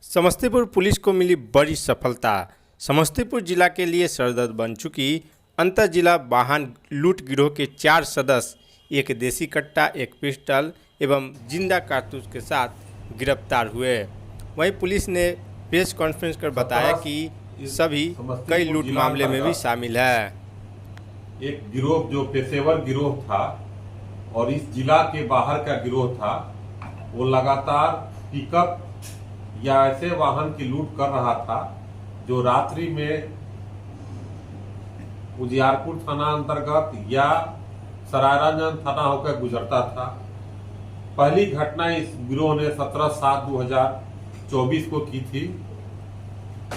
Samastipur police को मिली बड़ी सफलता। समस्तीपुर जिला के लिए सरदर्द बन चुकी अंतर जिला वाहन लूट गिरोह के 4 सदस्य, एक देसी कट्टा, एक पिस्टल एवं जिंदा कारतूस के साथ गिरफ्तार हुए। वहीं पुलिस ने प्रेस कॉन्फ्रेंस कर बताया कि सभी कई लूट मामले में भी शामिल है। एक गिरोह जो पेशेवर गिरोह था और इस जिला के बाहर का गिरोह था, वो लगातार पिकअप या ऐसे वाहन की लूट कर रहा था जो रात्रि में उजियारपुर थाना अंतर्गत या सरायरंजन थाना होकर गुजरता था। पहली घटना इस गिरोह ने 17/7/2024 को की थी।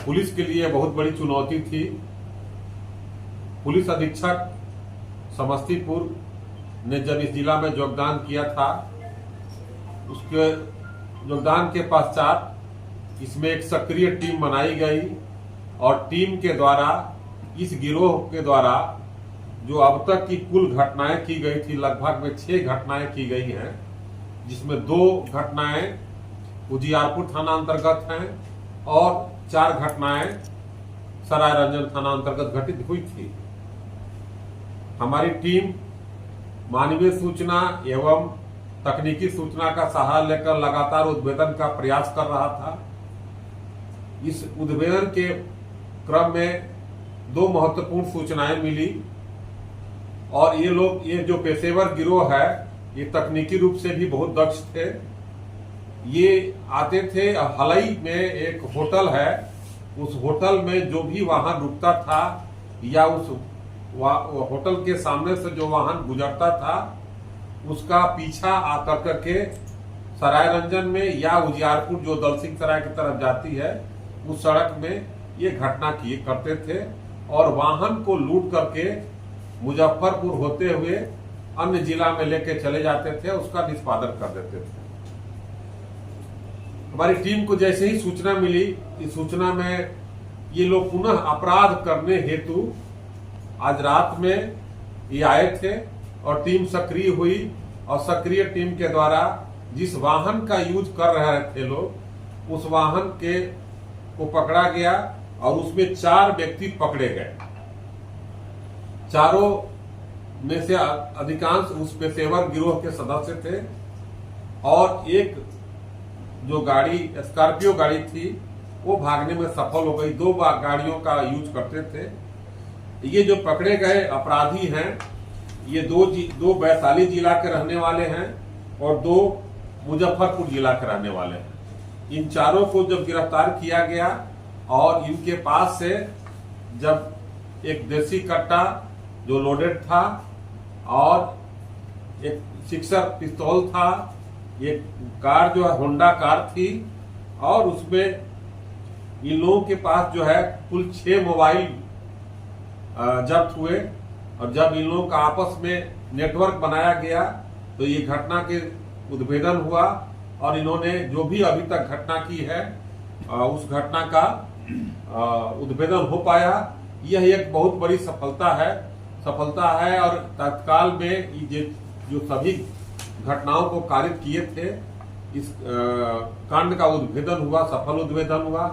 पुलिस के लिए बहुत बड़ी चुनौती थी। पुलिस अधीक्षक समस्तीपुर ने जब इस जिला में योगदान किया था, उसके योगदान के पश्चात इसमें एक सक्रिय टीम बनाई गई और टीम के द्वारा इस गिरोह के द्वारा जो अब तक की कुल घटनाएं की गई थी, लगभग में 6 घटनाएं की गई हैं, जिसमें 2 घटनाएं उजियारपुर थाना अंतर्गत हैं और 4 घटनाएं सरायरंजन थाना अंतर्गत घटित हुई थी। हमारी टीम मानवीय सूचना एवं तकनीकी सूचना का सहारा लेकर लगातार उद्भेदन का प्रयास कर रहा था। इस उद्भेदन के क्रम में 2 महत्वपूर्ण सूचनाएं मिली और ये जो पेशेवर गिरोह है, ये तकनीकी रूप से भी बहुत दक्ष थे। ये आते थे, हलई में एक होटल है, उस होटल में जो भी वाहन रुकता था या उस होटल के सामने से जो वाहन गुजरता था, उसका पीछा आकर करके सरायरंजन में या उजियारपुर जो दलसिंह सराय की तरफ जाती है, उस सड़क में ये घटना किए करते थे और वाहन को लूट करके मुजफ्फरपुर होते हुए अन्य जिला में लेके चले जाते थे, उसका निष्पादन कर देते थे। हमारी टीम को जैसे ही सूचना मिली, इस सूचना में ये लोग पुनः अपराध करने हेतु आज रात में ये आए थे और टीम सक्रिय हुई और सक्रिय टीम के द्वारा जिस वाहन का यूज कर रहे थे लोग, उस वाहन को पकड़ा गया और उसमें 4 व्यक्ति पकड़े गए। चारों में से अधिकांश उस पेशेवर गिरोह के सदस्य थे और एक जो गाड़ी स्कॉर्पियो गाड़ी थी, वो भागने में सफल हो गई। 2 गाड़ियों का यूज करते थे। ये जो पकड़े गए अपराधी हैं, ये 2 वैशाली जिला के रहने वाले हैं और 2 मुजफ्फरपुर जिला के रहने वाले हैं। इन चारों को जब गिरफ्तार किया गया और इनके पास से जब एक देसी कट्टा जो लोडेड था और एक सिक्सर पिस्तौल था, एक कार जो है होंडा कार थी और उसमें इन लोगों के पास जो है कुल 6 मोबाइल जब्त हुए। और जब इन लोगों का आपस में नेटवर्क बनाया गया तो ये घटना के उद्भेदन हुआ और इन्होंने जो भी अभी तक घटना की है, उस घटना का उद्भेदन हो पाया। यह एक बहुत बड़ी सफलता है और तत्काल में ये जो सभी घटनाओं को कारित किए थे, इस कांड का उद्भेदन हुआ, सफल उद्भेदन हुआ।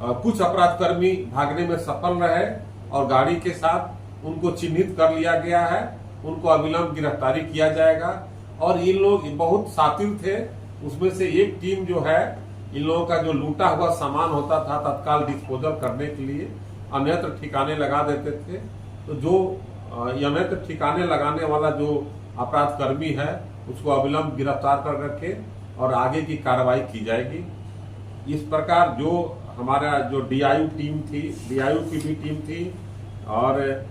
कुछ अपराधकर्मी भागने में सफल रहे और गाड़ी के साथ उनको चिन्हित कर लिया गया है, उनको अविलंब गिरफ्तारी किया जाएगा। और ये लोग बहुत शातिर थे। उसमें से एक टीम जो है, इन लोगों का जो लूटा हुआ सामान होता था, तत्काल डिस्पोजल करने के लिए अन्यत्र ठिकाने लगा देते थे। तो जो अन्यत्र ठिकाने लगाने वाला जो अपराधकर्मी है, उसको अविलंब गिरफ्तार कर रखे और आगे की कार्रवाई की जाएगी। इस प्रकार जो हमारा जो डीआईयू टीम थी, डीआईयू की भी टीम थी और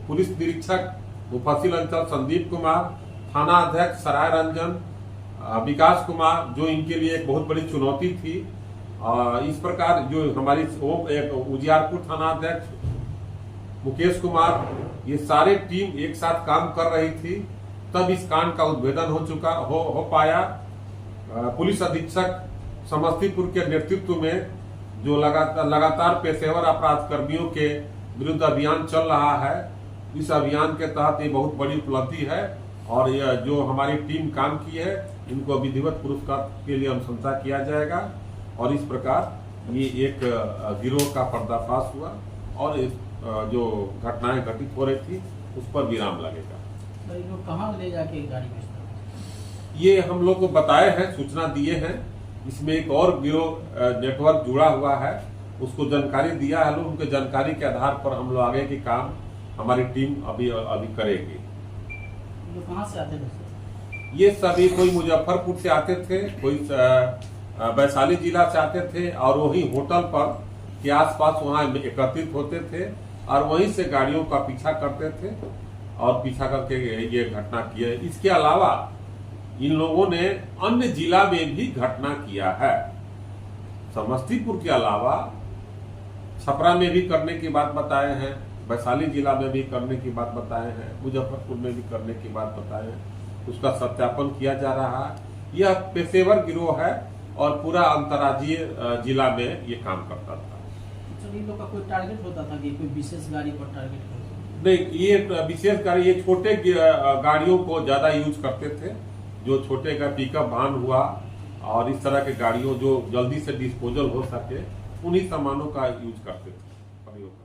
पुलिस निरीक्षक मुफस्सिल अंचल संदीप कुमार, थाना अध्यक्ष सरायरंजन विकास कुमार, जो इनके लिए एक बहुत बड़ी चुनौती थी। इस प्रकार जो हमारी उजियारपुर थाना अध्यक्ष मुकेश कुमार, ये सारे टीम एक साथ काम कर रही थी, तब इस कांड का उद्भेदन हो पाया। पुलिस अधीक्षक समस्तीपुर के नेतृत्व में जो लगातार पेशेवर अपराध कर्मियों के विरुद्ध अभियान चल रहा है, इस अभियान के तहत ये बहुत बड़ी उपलब्धि है और यह जो हमारी टीम काम की है, इनको विधिवत पुरस्कार के लिए अनुशंसा किया जाएगा और इस प्रकार ये एक गिरोह का पर्दाफाश हुआ और इस जो घटनाएं घटित हो रही थी उस पर विराम लगेगा। तो इनको कहाँ ले जाके गाड़ी बेचता? ये हम लोग को बताए हैं, सूचना दिए हैं। इसमें एक और गिरोह नेटवर्क जुड़ा हुआ है, उसको जानकारी दिया है लोग। उनके जानकारी के आधार पर हम लोग आगे की काम हमारी टीम अभी करेगी। ये कहाँ से आते थे? ये सभी कोई मुजफ्फरपुर से आते थे, कोई वैशाली जिला से आते थे और वही होटल पर के आसपास वहाँ एकत्रित होते थे और वहीं से गाड़ियों का पीछा करते थे और पीछा करके ये घटना किया। इसके अलावा इन लोगों ने अन्य जिला में भी घटना किया है। समस्तीपुर के अलावा छपरा में भी करने की बात बताए हैं, वैशाली जिला में भी करने की बात बताए हैं, मुजफ्फरपुर में भी करने की बात बताए हैं। उसका सत्यापन किया जा रहा है। यह पेशेवर गिरोह है और पूरा अंतर्राज्यीय जिला में ये काम करता था। तो इन लोग का कोई टारगेट होता था कि कोई विशेष गाड़ी पर टारगेट करते? नहीं, ये विशेष गाड़ी, ये छोटे गाड़ियों को ज्यादा यूज करते थे। जो छोटे का पिकअप वाहन हुआ और इस तरह के गाड़ियों जो जल्दी से डिस्पोजल हो सके, उन्हीं सामानों का यूज करते थे, प्रयोग।